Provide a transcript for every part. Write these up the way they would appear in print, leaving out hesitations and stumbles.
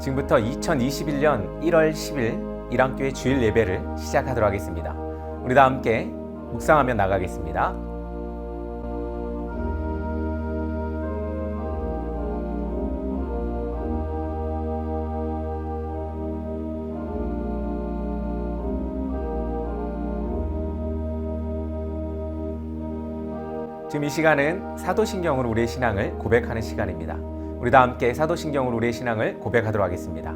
지금부터 2021년 1월 10일 일왕교회 주일 예배를 시작하도록 하겠습니다. 우리 다 함께 묵상하며 나가겠습니다. 지금 이 시간은 사도신경으로 우리의 신앙을 고백하는 시간입니다. 우리 다 함께 사도신경으로 우리의 신앙을 고백하도록 하겠습니다.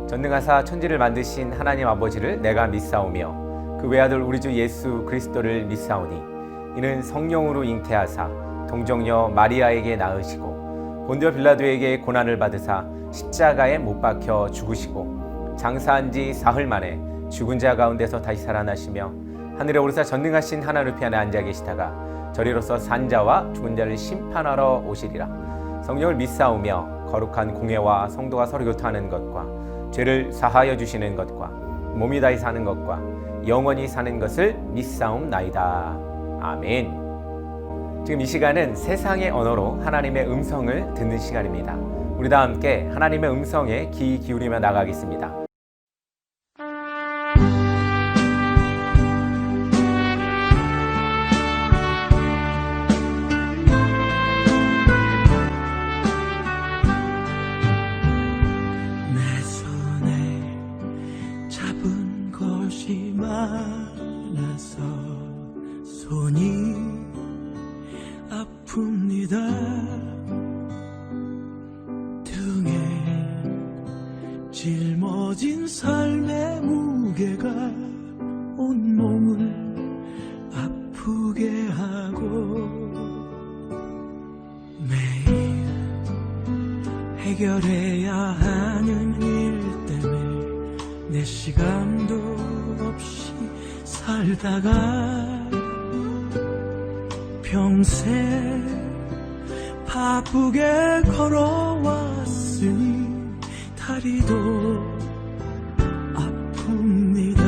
전능하사 천지를 만드신 하나님 아버지를 내가 믿사오며 그 외아들 우리 주 예수 그리스도를 믿사오니 이는 성령으로 잉태하사 동정녀 마리아에게 낳으시고 본디오 빌라도에게 고난을 받으사 십자가에 못 박혀 죽으시고 장사한 지 사흘 만에 죽은 자 가운데서 다시 살아나시며 하늘에 오르사 전능하신 하나님 우편에 앉아 계시다가 저리로서 산자와 죽은 자를 심판하러 오시리라. 성령을 믿사오며 거룩한 공회와 성도가 서로 교통하는 것과 죄를 사하여 주시는 것과 몸이 다히 사는 것과 영원히 사는 것을 믿사옵나이다. 아멘. 지금 이 시간은 세상의 언어로 하나님의 음성을 듣는 시간입니다. 우리 다 함께 하나님의 음성에 귀 기울이며 나가겠습니다. 많아서 손이 아픕니다. 등에 짊어진 삶의 무게가 온몸을 아프게 하고 매일 해결해야 하는 일 때문에 내 시간도 없이 살다가 평생 바쁘게 걸어왔으니 다리도 아픕니다.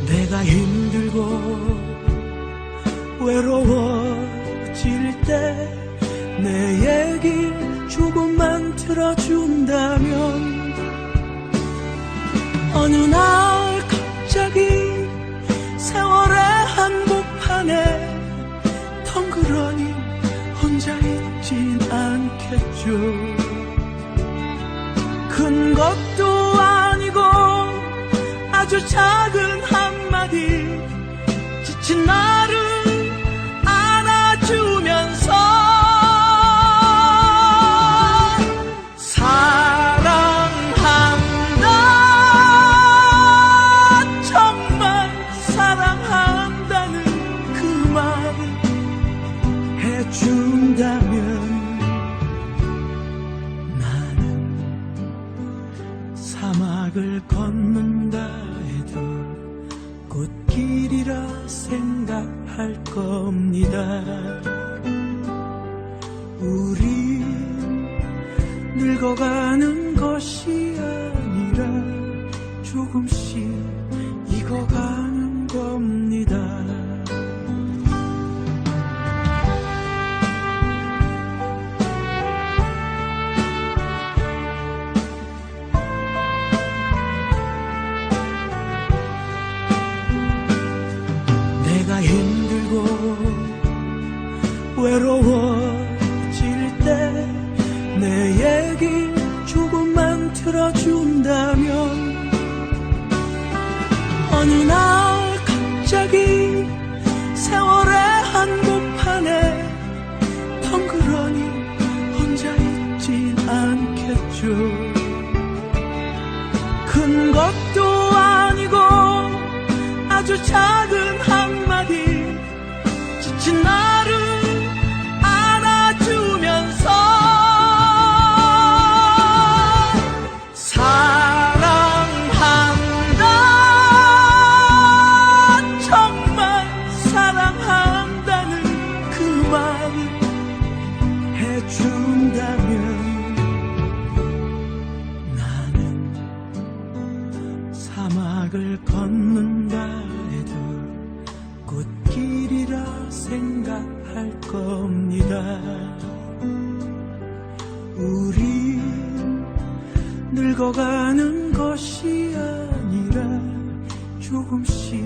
내가 힘들고 외로워질 때 내 얘기 조금만 들어준다면 어느 날 갑자기 세월의 한복판에 덩그러니 혼자 있진 않겠죠. 큰 것도 아니고 아주 작은 한마디 지친 나를 안아주면서 사막을 걷는다 해도 꽃길이라 생각할 겁니다. 우리 늙어가는 것이 아니라 조금씩 익어가는 겁니다. 내가 힘들고 외로워질 때 내 얘기 조금만 들어준다면 어느 날 갑자기 세월의 한복판에 덩그러니 혼자 있진 않겠죠. 큰 것도 아니고 아주 작은 한마디 지친 나를 안아주면서 사랑한다 정말 사랑한다는 그 말을 해준다면 나는 사막을 걷는다 해도 꽃길이라 생각할 겁니다. 우리 늙어가는 것이 아니라 조금씩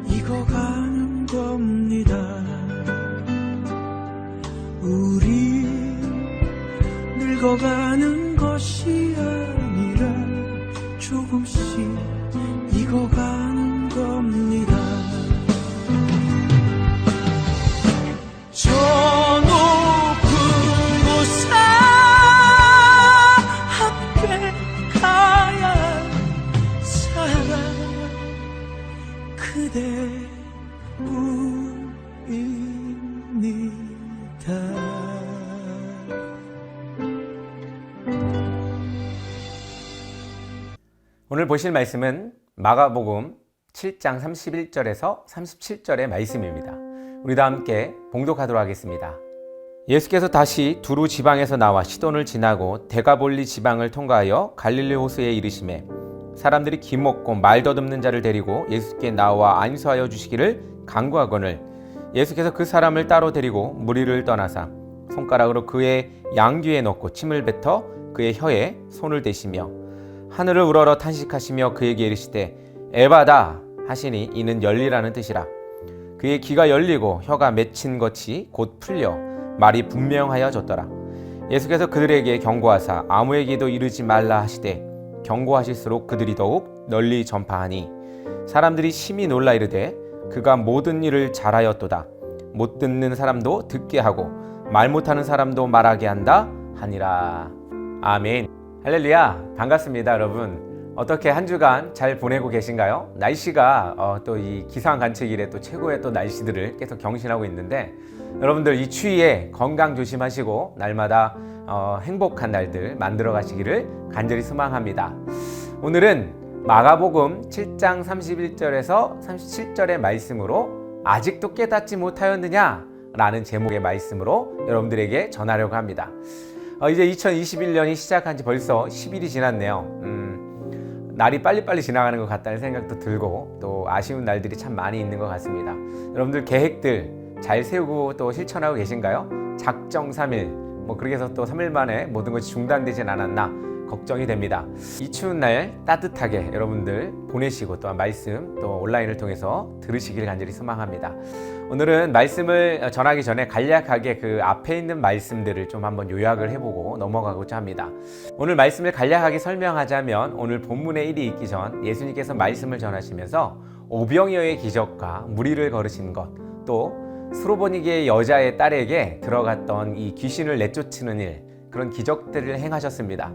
익어가는 겁니다. 우리 늙어가는 것이 아니라 조금씩 익어가는 겁니다. 저 높은 곳에 함께 가야 사랑 그대뿐입니다. 오늘 보실 말씀은 마가복음 7장 31절에서 37절의 말씀입니다. 우리 다 함께 봉독하도록 하겠습니다. 예수께서 다시 두루 지방에서 나와 시돈을 지나고 데가볼리 지방을 통과하여 갈릴리 호수에 이르시매 사람들이 기먹고 말 더듬는 자를 데리고 예수께 나와 안수하여 주시기를 간구하거늘 예수께서 그 사람을 따로 데리고 무리를 떠나사 손가락으로 그의 양귀에 넣고 침을 뱉어 그의 혀에 손을 대시며 하늘을 우러러 탄식하시며 그에게 이르시되 에바다 하시니 이는 열리라는 뜻이라. 그의 귀가 열리고 혀가 맺힌 것이 곧 풀려 말이 분명하여졌더라. 예수께서 그들에게 경고하사 아무에게도 이르지 말라 하시되 경고하실수록 그들이 더욱 널리 전파하니 사람들이 심히 놀라 이르되 그가 모든 일을 잘하였도다. 못 듣는 사람도 듣게 하고 말 못하는 사람도 말하게 한다 하니라. 아멘. 할렐루야. 반갑습니다, 여러분. 어떻게 한 주간 잘 보내고 계신가요? 날씨가 또 이 기상관측일에 또 최고의 또 날씨들을 계속 경신하고 있는데 여러분들 이 추위에 건강 조심하시고 날마다 행복한 날들 만들어 가시기를 간절히 소망합니다. 오늘은 마가복음 7장 31절에서 37절의 말씀으로 아직도 깨닫지 못하였느냐? 라는 제목의 말씀으로 여러분들에게 전하려고 합니다. 이제 2021년이 시작한 지 벌써 10일이 지났네요. 날이 빨리빨리 지나가는 것 같다는 생각도 들고 또 아쉬운 날들이 참 많이 있는 것 같습니다. 여러분들 계획들 잘 세우고 또 실천하고 계신가요? 작정 3일 그렇게 해서 또 3일 만에 모든 것이 중단되진 않았나 걱정이 됩니다. 이 추운 날 따뜻하게 여러분들 보내시고 또한 말씀 또 온라인을 통해서 들으시길 간절히 소망합니다. 오늘은 말씀을 전하기 전에 간략하게 그 앞에 있는 말씀들을 좀 한번 요약을 해보고 넘어가고자 합니다. 오늘 말씀을 간략하게 설명하자면 오늘 본문의 일이 있기 전 예수님께서 말씀을 전하시면서 오병이어의 기적과 무리를 걸으신 것, 또 수로보니게의 여자의 딸에게 들어갔던 이 귀신을 내쫓는 일, 그런 기적들을 행하셨습니다.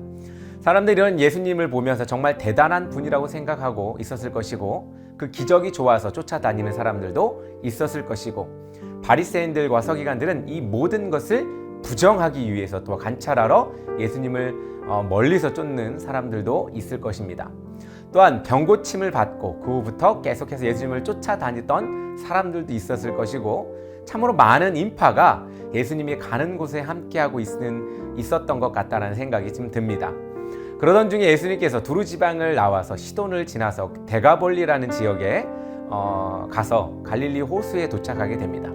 사람들이 이런 예수님을 보면서 정말 대단한 분이라고 생각하고 있었을 것이고 그 기적이 좋아서 쫓아다니는 사람들도 있었을 것이고 바리새인들과 서기관들은 이 모든 것을 부정하기 위해서 또 관찰하러 예수님을 멀리서 쫓는 사람들도 있을 것입니다. 또한 병고침을 받고 그 후부터 계속해서 예수님을 쫓아다니던 사람들도 있었을 것이고 참으로 많은 인파가 예수님이 가는 곳에 함께하고 있었던 것 같다는 생각이 좀 듭니다. 그러던 중에 예수님께서 두루 지방을 나와서 시돈을 지나서 데가볼리라는 지역에 가서 갈릴리 호수에 도착하게 됩니다.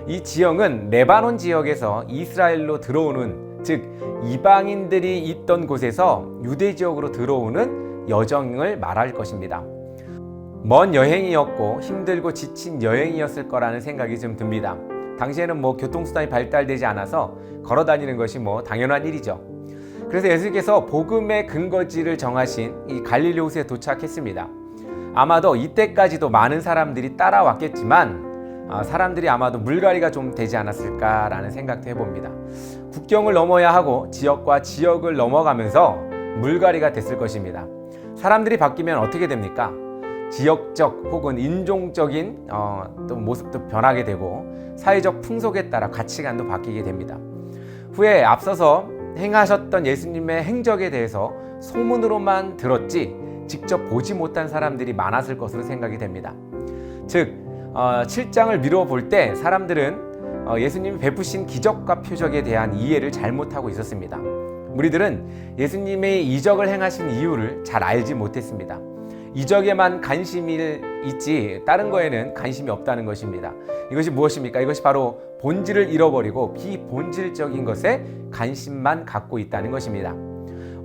이 지역은 레바논 지역에서 이스라엘로 들어오는, 즉 이방인들이 있던 곳에서 유대 지역으로 들어오는 여정을 말할 것입니다. 먼 여행이었고 힘들고 지친 여행이었을 거라는 생각이 좀 듭니다. 당시에는 교통수단이 발달되지 않아서 걸어 다니는 것이 당연한 일이죠. 그래서 예수님께서 복음의 근거지를 정하신 이 갈릴리 호수에 도착했습니다. 아마도 이때까지도 많은 사람들이 따라왔겠지만 사람들이 아마도 물갈이가 좀 되지 않았을까라는 생각도 해봅니다. 국경을 넘어야 하고 지역과 지역을 넘어가면서 물갈이가 됐을 것입니다. 사람들이 바뀌면 어떻게 됩니까? 지역적 혹은 인종적인 또 모습도 변하게 되고 사회적 풍속에 따라 가치관도 바뀌게 됩니다. 후에 앞서서 행하셨던 예수님의 행적에 대해서 소문으로만 들었지 직접 보지 못한 사람들이 많았을 것으로 생각이 됩니다. 즉 7장을 미루어 볼 때 사람들은 예수님이 베푸신 기적과 표적에 대한 이해를 잘못하고 있었습니다. 무리들은 예수님의 이적을 행하신 이유를 잘 알지 못했습니다. 이적에만 관심이 있지 다른 거에는 관심이 없다는 것입니다. 이것이 무엇입니까? 이것이 바로 본질을 잃어버리고 비본질적인 것에 관심만 갖고 있다는 것입니다.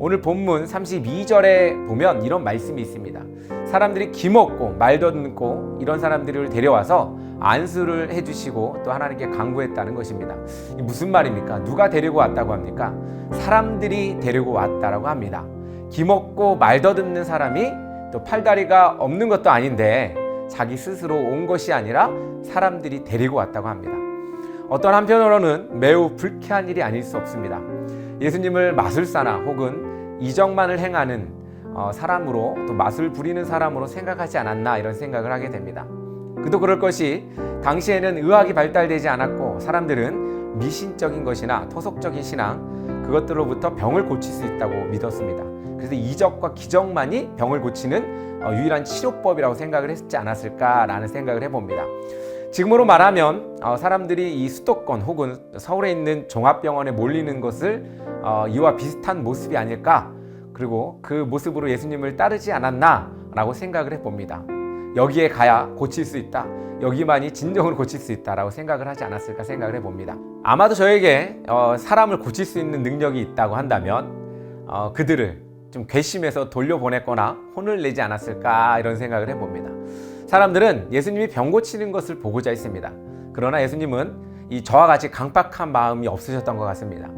오늘 본문 32절에 보면 이런 말씀이 있습니다. 사람들이 기먹고 말 더듬고 이런 사람들을 데려와서 안수를 해주시고 또 하나님께 간구했다는 것입니다. 이게 무슨 말입니까? 누가 데리고 왔다고 합니까? 사람들이 데리고 왔다라고 합니다. 기먹고 말 더듬는 사람이 또 팔다리가 없는 것도 아닌데 자기 스스로 온 것이 아니라 사람들이 데리고 왔다고 합니다. 어떤 한편으로는 매우 불쾌한 일이 아닐 수 없습니다. 예수님을 마술사나 혹은 이적만을 행하는 사람으로 또 마술 부리는 사람으로 생각하지 않았나 이런 생각을 하게 됩니다. 그도 그럴 것이 당시에는 의학이 발달되지 않았고 사람들은 미신적인 것이나 토속적인 신앙 그것들로부터 병을 고칠 수 있다고 믿었습니다. 그래서 이적과 기적만이 병을 고치는 유일한 치료법이라고 생각을 했지 않았을까라는 생각을 해봅니다. 지금으로 말하면 사람들이 이 수도권 혹은 서울에 있는 종합병원에 몰리는 것을 이와 비슷한 모습이 아닐까, 그리고 그 모습으로 예수님을 따르지 않았나 라고 생각을 해봅니다. 여기에 가야 고칠 수 있다, 여기만이 진정으로 고칠 수 있다라고 생각을 하지 않았을까 생각을 해봅니다. 아마도 저에게 사람을 고칠 수 있는 능력이 있다고 한다면 그들을 좀 괘씸해서 돌려보냈거나 혼을 내지 않았을까 이런 생각을 해봅니다. 사람들은 예수님이 병 고치는 것을 보고자 했습니다. 그러나 예수님은 이 저와 같이 강박한 마음이 없으셨던 것 같습니다.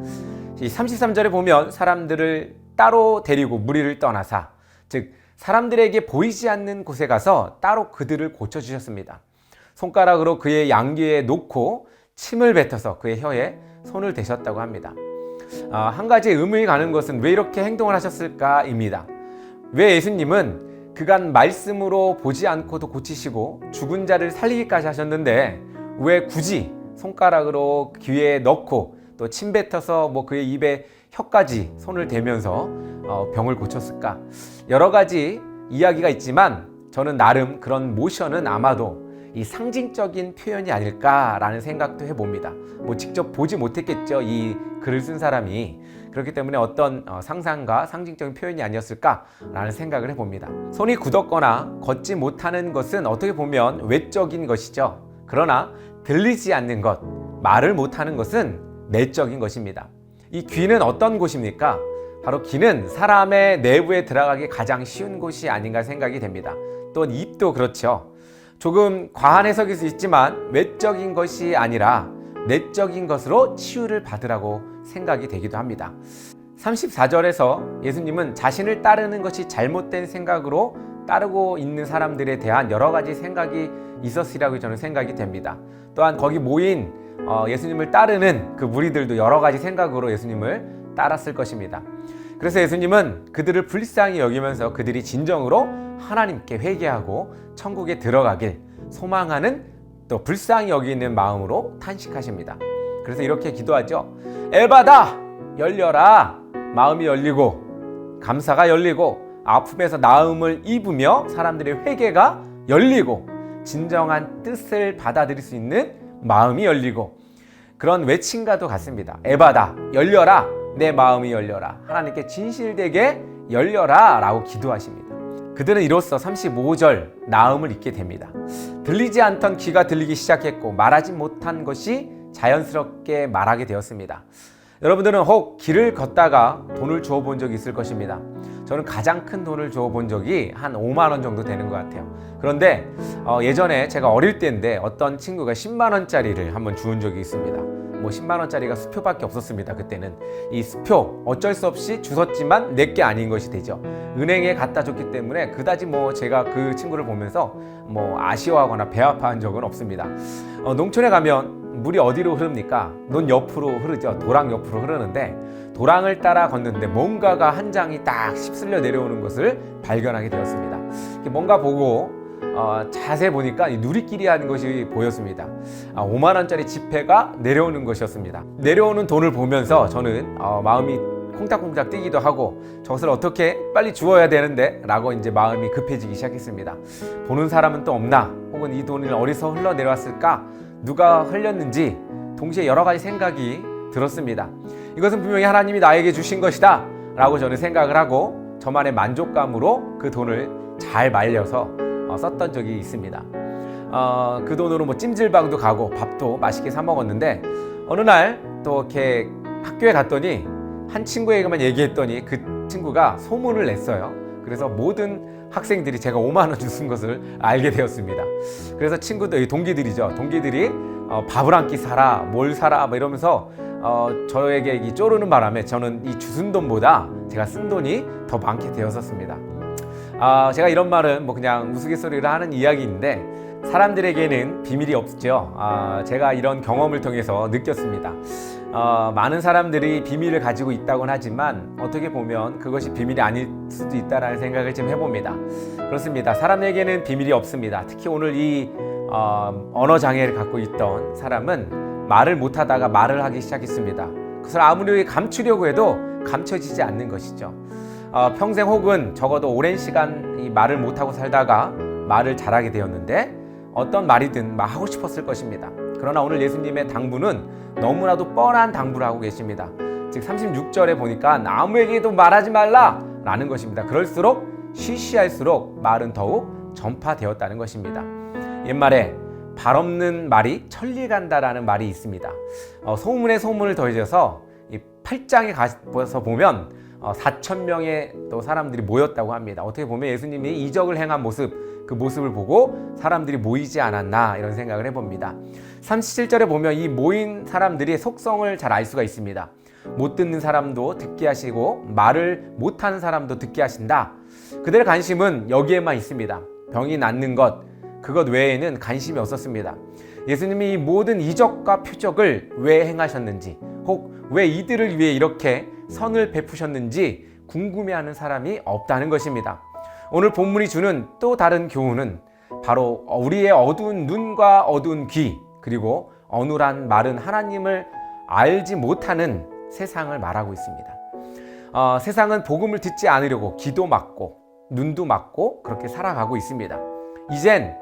이 33절에 보면 사람들을 따로 데리고 무리를 떠나사, 즉 사람들에게 보이지 않는 곳에 가서 따로 그들을 고쳐주셨습니다. 손가락으로 그의 양귀에 놓고 침을 뱉어서 그의 혀에 손을 대셨다고 합니다. 한 가지 의문이 가는 것은 왜 이렇게 행동을 하셨을까입니다. 왜 예수님은 그간 말씀으로 보지 않고도 고치시고 죽은 자를 살리기까지 하셨는데 왜 굳이 손가락으로 귀에 넣고 또 침 뱉어서 그의 입에 혀까지 손을 대면서 병을 고쳤을까? 여러 가지 이야기가 있지만 저는 나름 그런 모션은 아마도 이 상징적인 표현이 아닐까라는 생각도 해봅니다. 직접 보지 못했겠죠, 이 글을 쓴 사람이. 그렇기 때문에 어떤 상상과 상징적인 표현이 아니었을까라는 생각을 해봅니다. 손이 굳었거나 걷지 못하는 것은 어떻게 보면 외적인 것이죠. 그러나 들리지 않는 것, 말을 못하는 것은 내적인 것입니다. 이 귀는 어떤 곳입니까? 바로 귀는 사람의 내부에 들어가기 가장 쉬운 곳이 아닌가 생각이 됩니다. 또 입도 그렇죠. 조금 과한 해석일 수 있지만 외적인 것이 아니라 내적인 것으로 치유를 받으라고 생각이 되기도 합니다. 34절에서 예수님은 자신을 따르는 것이 잘못된 생각으로 따르고 있는 사람들에 대한 여러 가지 생각이 있었으리라고 저는 생각이 됩니다. 또한 거기 모인 예수님을 따르는 그 무리들도 여러 가지 생각으로 예수님을 따랐을 것입니다. 그래서 예수님은 그들을 불쌍히 여기면서 그들이 진정으로 하나님께 회개하고 천국에 들어가길 소망하는, 또 불쌍히 여기는 마음으로 탄식하십니다. 그래서 이렇게 기도하죠. 에바다, 열려라. 마음이 열리고 감사가 열리고 아픔에서 나음을 입으며 사람들의 회개가 열리고 진정한 뜻을 받아들일 수 있는 마음이 열리고, 그런 외침과도 같습니다. 에바다, 열려라. 내 마음이 열려라. 하나님께 진실되게 열려라 라고 기도하십니다. 그들은 이로써 35절 나음을 입게 됩니다. 들리지 않던 귀가 들리기 시작했고 말하지 못한 것이 자연스럽게 말하게 되었습니다. 여러분들은 혹 길을 걷다가 돈을 주워 본 적이 있을 것입니다. 저는 가장 큰 돈을 주워 본 적이 한 5만 원 정도 되는 것 같아요. 그런데 예전에 제가 어릴 때인데 어떤 친구가 10만 원짜리를 한번 주운 적이 있습니다. 10만 원짜리가 수표밖에 없었습니다. 그때는 이 수표 어쩔 수 없이 주웠지만 내게 아닌 것이 되죠. 은행에 갖다 줬기 때문에 그다지 제가 그 친구를 보면서 아쉬워하거나 배 아파한 적은 없습니다. 농촌에 가면 물이 어디로 흐릅니까? 논 옆으로 흐르죠. 도랑 옆으로 흐르는데 도랑을 따라 걷는데 뭔가가 한 장이 딱 휩쓸려 내려오는 것을 발견하게 되었습니다. 뭔가 보고 자세히 보니까 누리끼리 하는 것이 보였습니다. 5만 원짜리 지폐가 내려오는 것이었습니다. 내려오는 돈을 보면서 저는 마음이 콩닥콩닥 뛰기도 하고 저것을 어떻게 빨리 주워야 되는데 라고 이제 마음이 급해지기 시작했습니다. 보는 사람은 또 없나? 혹은 이 돈을 어디서 흘러 내려왔을까? 누가 흘렸는지 동시에 여러 가지 생각이 들었습니다. 이것은 분명히 하나님이 나에게 주신 것이다 라고 저는 생각을 하고 저만의 만족감으로 그 돈을 잘 말려서 썼던 적이 있습니다. 그 돈으로 찜질방도 가고 밥도 맛있게 사 먹었는데 어느 날 또 이렇게 학교에 갔더니 한 친구에게만 얘기했더니 그 친구가 소문을 냈어요. 그래서 모든 학생들이 제가 5만 원 준 것을 알게 되었습니다. 그래서 친구들, 동기들이죠. 동기들이 밥을 한 끼 사라, 뭘 사라 뭐 이러면서 저에게 이 쪼르는 바람에 저는 이 주순 돈보다 제가 쓴 돈이 더 많게 되었었습니다. 제가 이런 말은 뭐 그냥 우스갯소리를 하는 이야기인데 사람들에게는 비밀이 없죠. 제가 이런 경험을 통해서 느꼈습니다. 많은 사람들이 비밀을 가지고 있다고는 하지만 어떻게 보면 그것이 비밀이 아닐 수도 있다는 생각을 좀 해봅니다. 그렇습니다. 사람에게는 비밀이 없습니다. 특히 오늘 이 언어 장애를 갖고 있던 사람은 말을 못하다가 말을 하기 시작했습니다. 그것을 아무리 감추려고 해도 감춰지지 않는 것이죠. 평생 혹은 적어도 오랜 시간 이 말을 못하고 살다가 말을 잘하게 되었는데 어떤 말이든 막 하고 싶었을 것입니다. 그러나 오늘 예수님의 당부는 너무나도 뻔한 당부를 하고 계십니다. 즉 36절에 보니까 아무에게도 말하지 말라 라는 것입니다. 그럴수록 시시할수록 말은 더욱 전파되었다는 것입니다. 옛말에 발 없는 말이 천리 간다라는 말이 있습니다. 소문에 소문을 더해져서 이 8장에 가서 보면 4,000명의 또 사람들이 모였다고 합니다. 어떻게 보면 예수님이 이적을 행한 모습, 그 모습을 보고 사람들이 모이지 않았나 이런 생각을 해봅니다. 37절에 보면 이 모인 사람들의 속성을 잘 알 수가 있습니다. 못 듣는 사람도 듣게 하시고 말을 못하는 사람도 듣게 하신다. 그들의 관심은 여기에만 있습니다. 병이 낫는 것, 그것 외에는 관심이 없었습니다. 예수님이 이 모든 이적과 표적을 왜 행하셨는지, 혹 왜 이들을 위해 이렇게 선을 베푸셨는지 궁금해하는 사람이 없다는 것입니다. 오늘 본문이 주는 또 다른 교훈은 바로 우리의 어두운 눈과 어두운 귀, 그리고 어눌한 마른 하나님을 알지 못하는 세상을 말하고 있습니다. 세상은 복음을 듣지 않으려고 귀도 막고 눈도 막고 그렇게 살아가고 있습니다. 이젠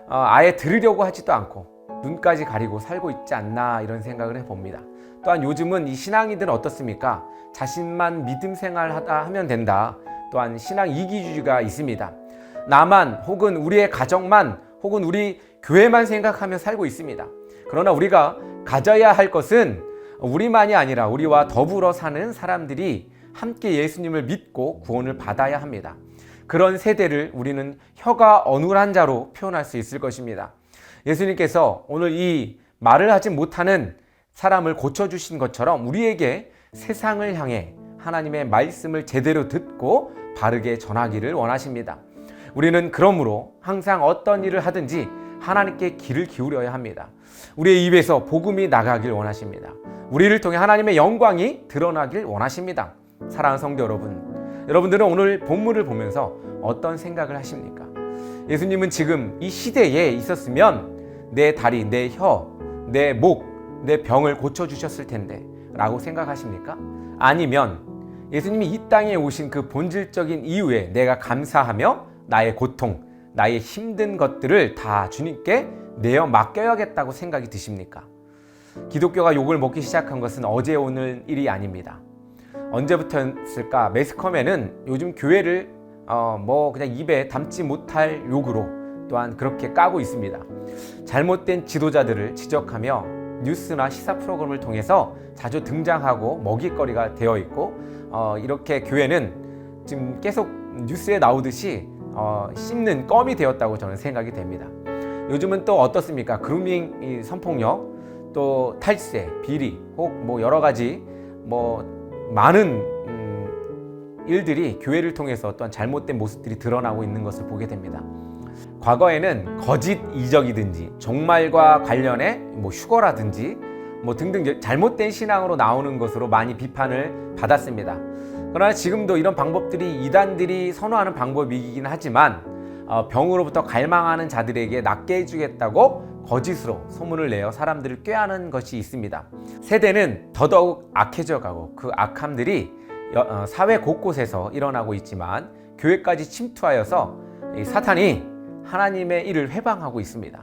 아예 들으려고 하지도 않고 눈까지 가리고 살고 있지 않나 이런 생각을 해봅니다. 또한 요즘은 이 신앙이들은 어떻습니까? 자신만 믿음 생활하다 하면 된다. 또한 신앙 이기주의가 있습니다. 나만 혹은 우리의 가정만 혹은 우리 교회만 생각하며 살고 있습니다. 그러나 우리가 가져야 할 것은 우리만이 아니라 우리와 더불어 사는 사람들이 함께 예수님을 믿고 구원을 받아야 합니다. 그런 세대를 우리는 혀가 어눌한 자로 표현할 수 있을 것입니다. 예수님께서 오늘 이 말을 하지 못하는 사람을 고쳐주신 것처럼 우리에게 세상을 향해 하나님의 말씀을 제대로 듣고 바르게 전하기를 원하십니다. 우리는 그러므로 항상 어떤 일을 하든지 하나님께 귀를 기울여야 합니다. 우리의 입에서 복음이 나가길 원하십니다. 우리를 통해 하나님의 영광이 드러나길 원하십니다. 사랑하는 성도 여러분, 여러분들은 오늘 본문을 보면서 어떤 생각을 하십니까? 예수님은 지금 이 시대에 있었으면 내 다리, 내 혀, 내 목, 내 병을 고쳐주셨을 텐데 라고 생각하십니까? 아니면 예수님이 이 땅에 오신 그 본질적인 이유에 내가 감사하며 나의 고통, 나의 힘든 것들을 다 주님께 내어 맡겨야겠다고 생각이 드십니까? 기독교가 욕을 먹기 시작한 것은 어제 오늘 일이 아닙니다. 언제부터였을까? 매스컴에는 요즘 교회를 그냥 입에 담지 못할 욕으로 또한 그렇게 까고 있습니다. 잘못된 지도자들을 지적하며 뉴스나 시사 프로그램을 통해서 자주 등장하고 먹잇거리가 되어 있고 이렇게 교회는 지금 계속 뉴스에 나오듯이 씹는 껌이 되었다고 저는 생각이 됩니다. 요즘은 또 어떻습니까? 그루밍 성폭력, 또 탈세, 비리, 혹 여러 가지 많은 일들이 교회를 통해서 어떤 잘못된 모습들이 드러나고 있는 것을 보게 됩니다. 과거에는 거짓 이적이든지 종말과 관련해 휴거라든지 등등 잘못된 신앙으로 나오는 것으로 많이 비판을 받았습니다. 그러나 지금도 이런 방법들이 이단들이 선호하는 방법이긴 하지만 병으로부터 갈망하는 자들에게 낫게 해주겠다고 거짓으로 소문을 내어 사람들을 꾀하는 것이 있습니다. 세대는 더더욱 악해져 가고 그 악함들이 사회 곳곳에서 일어나고 있지만 교회까지 침투하여서 사탄이 하나님의 일을 회방하고 있습니다.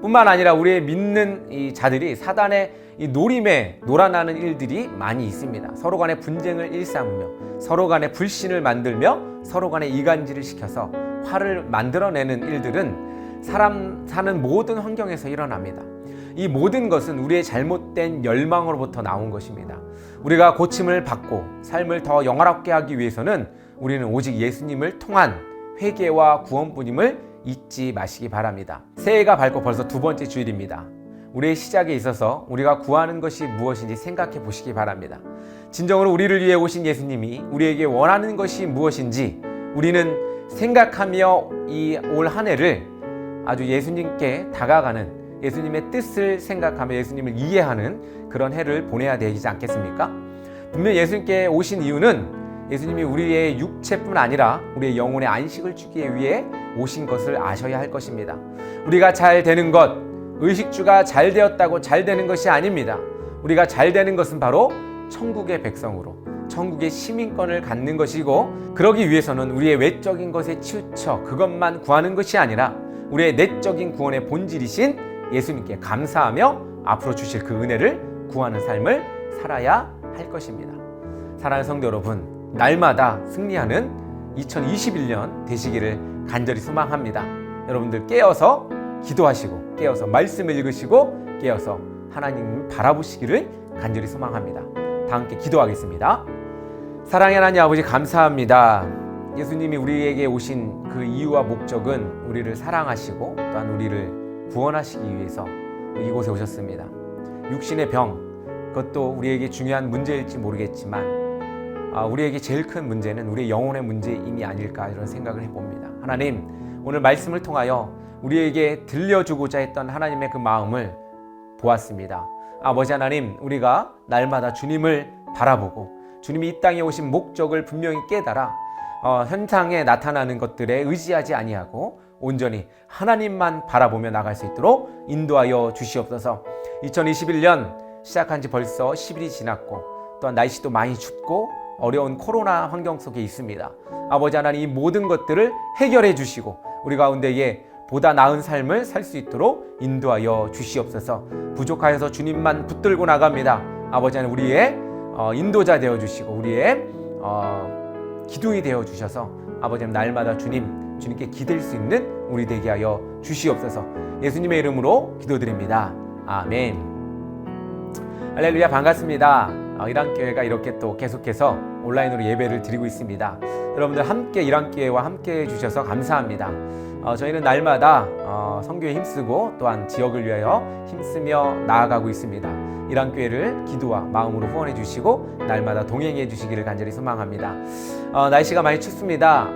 뿐만 아니라 우리의 믿는 이 자들이 사단의 이 노림에 놀아나는 일들이 많이 있습니다. 서로 간의 분쟁을 일삼으며 서로 간의 불신을 만들며 서로 간의 이간질을 시켜서 화를 만들어내는 일들은 사람 사는 모든 환경에서 일어납니다. 이 모든 것은 우리의 잘못된 열망으로부터 나온 것입니다. 우리가 고침을 받고 삶을 더 영화롭게 하기 위해서는 우리는 오직 예수님을 통한 회개와 구원뿐임을 잊지 마시기 바랍니다. 새해가 밝고 벌써 두 번째 주일입니다. 우리의 시작에 있어서 우리가 구하는 것이 무엇인지 생각해 보시기 바랍니다. 진정으로 우리를 위해 오신 예수님이 우리에게 원하는 것이 무엇인지 우리는 생각하며 이 올 한 해를 아주 예수님께 다가가는, 예수님의 뜻을 생각하며 예수님을 이해하는 그런 해를 보내야 되지 않겠습니까? 분명 예수님께 오신 이유는 예수님이 우리의 육체뿐 아니라 우리의 영혼의 안식을 주기 위해 오신 것을 아셔야 할 것입니다. 우리가 잘 되는 것, 의식주가 잘 되었다고 잘 되는 것이 아닙니다. 우리가 잘 되는 것은 바로 천국의 백성으로, 천국의 시민권을 갖는 것이고, 그러기 위해서는 우리의 외적인 것에 치우쳐 그것만 구하는 것이 아니라 우리의 내적인 구원의 본질이신 예수님께 감사하며 앞으로 주실 그 은혜를 구하는 삶을 살아야 할 것입니다. 사랑하는 성도 여러분, 날마다 승리하는 2021년 되시기를 간절히 소망합니다. 여러분들 깨어서 기도하시고, 깨어서 말씀을 읽으시고, 깨어서 하나님을 바라보시기를 간절히 소망합니다. 다 함께 기도하겠습니다. 사랑의 하나님 아버지, 감사합니다. 예수님이 우리에게 오신 그 이유와 목적은 우리를 사랑하시고 또한 우리를 구원하시기 위해서 이곳에 오셨습니다. 육신의 병, 그것도 우리에게 중요한 문제일지 모르겠지만 우리에게 제일 큰 문제는 우리의 영혼의 문제임이 아닐까, 이런 생각을 해봅니다. 하나님, 오늘 말씀을 통하여 우리에게 들려주고자 했던 하나님의 그 마음을 보았습니다. 아버지 하나님, 우리가 날마다 주님을 바라보고 주님이 이 땅에 오신 목적을 분명히 깨달아 현상에 나타나는 것들에 의지하지 아니하고 온전히 하나님만 바라보며 나갈 수 있도록 인도하여 주시옵소서. 2021년 시작한 지 벌써 10일이 지났고 또한 날씨도 많이 춥고 어려운 코로나 환경 속에 있습니다. 아버지 하나님, 이 모든 것들을 해결해 주시고 우리 가운데에 보다 나은 삶을 살 수 있도록 인도하여 주시옵소서. 부족하여서 주님만 붙들고 나갑니다. 아버지 하나님, 우리의 인도자 되어 주시고 우리의 기둥이 되어 주셔서 아버지 하나님, 날마다 주님께 기댈 수 있는 우리 되게 하여 주시옵소서. 예수님의 이름으로 기도드립니다. 아멘. 할렐루야, 반갑습니다. 일안교회가 이렇게 또 계속해서 온라인으로 예배를 드리고 있습니다. 여러분들 함께 일안교회와 함께 해주셔서 감사합니다. 저희는 날마다 선교에 힘쓰고 또한 지역을 위하여 힘쓰며 나아가고 있습니다. 일안교회를 기도와 마음으로 후원해 주시고 날마다 동행해 주시기를 간절히 소망합니다. 날씨가 많이 춥습니다.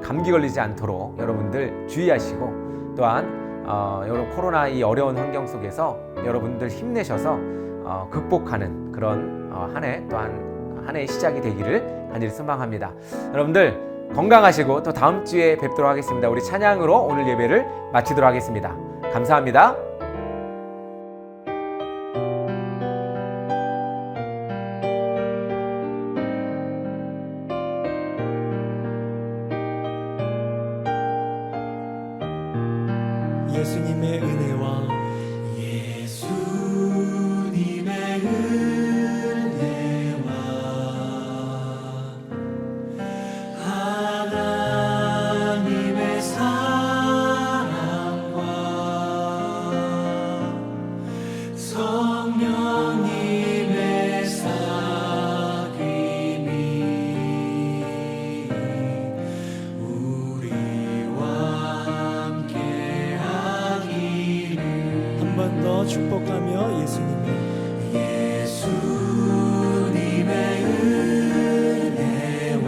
감기 걸리지 않도록 여러분들 주의하시고 또한 여러 코로나 이 어려운 환경 속에서 여러분들 힘내셔서 극복하는 그런 한 해 또한 한 해의 시작이 되기를 간절히 소망합니다. 여러분들 건강하시고 또 다음 주에 뵙도록 하겠습니다. 우리 찬양으로 오늘 예배를 마치도록 하겠습니다. 감사합니다. 예수님의 은혜와 하나님의 사랑과 성령님의 사귐이 우리와 함께하기를. 한 번 더 축복하며 예수님의 은혜와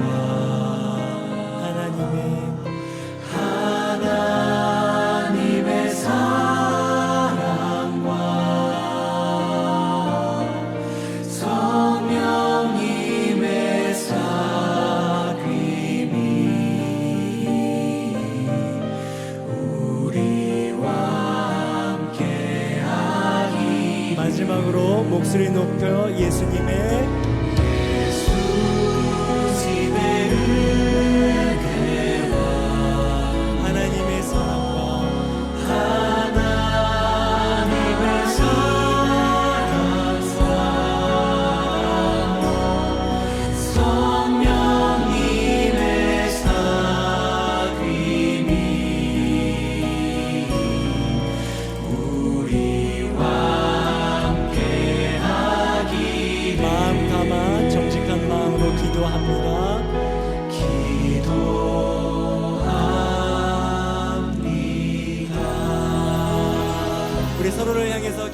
하나님의 사랑과 성령님의 사귐이 우리와 함께하기. 마지막으로 목소리 높여 예수님의 기도합니다. 우리 서로를 향해서